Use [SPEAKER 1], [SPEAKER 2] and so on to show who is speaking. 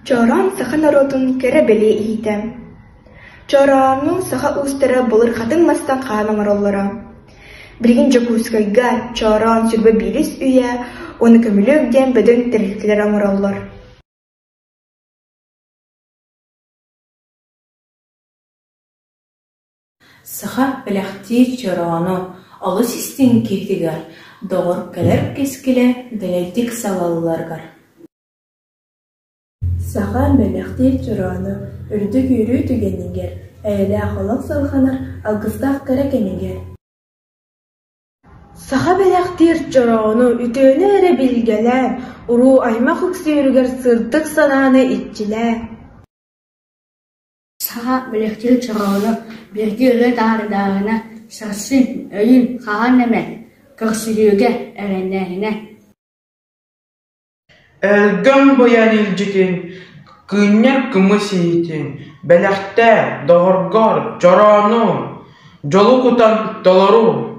[SPEAKER 1] Чоран саха народун кere беле ийтем. Чорану саха устара болыр хатын мастан қамын ороллара. Білген жокускайга чоран сүрбе билис үйе, оны көмілігден бөдін тірілтілер амыроллар.
[SPEAKER 2] Саха біләхти чорану алу систен кетігер, doğur кәлер кескіле дәләйтік салалыларғар.
[SPEAKER 3] Саха біләхти чорану үрді күйрі түгенігер, әйелі ақылық салғанар алғыстақ кәрекенігер.
[SPEAKER 4] Саха бәләхтир чорану үтөөнө эре билгеле, уру аймак үксүрүгер сырдык сананы итчиле.
[SPEAKER 5] Саха бәләхтир чорану берге өлі дағырдағына сарсын өйін қаған әмә көксүрүгө әрәндәріне.
[SPEAKER 6] Әлгім боян илжетін, күннер күміс ейтін, бәләхтә, доғырғар, чорану, жолу құтан толару.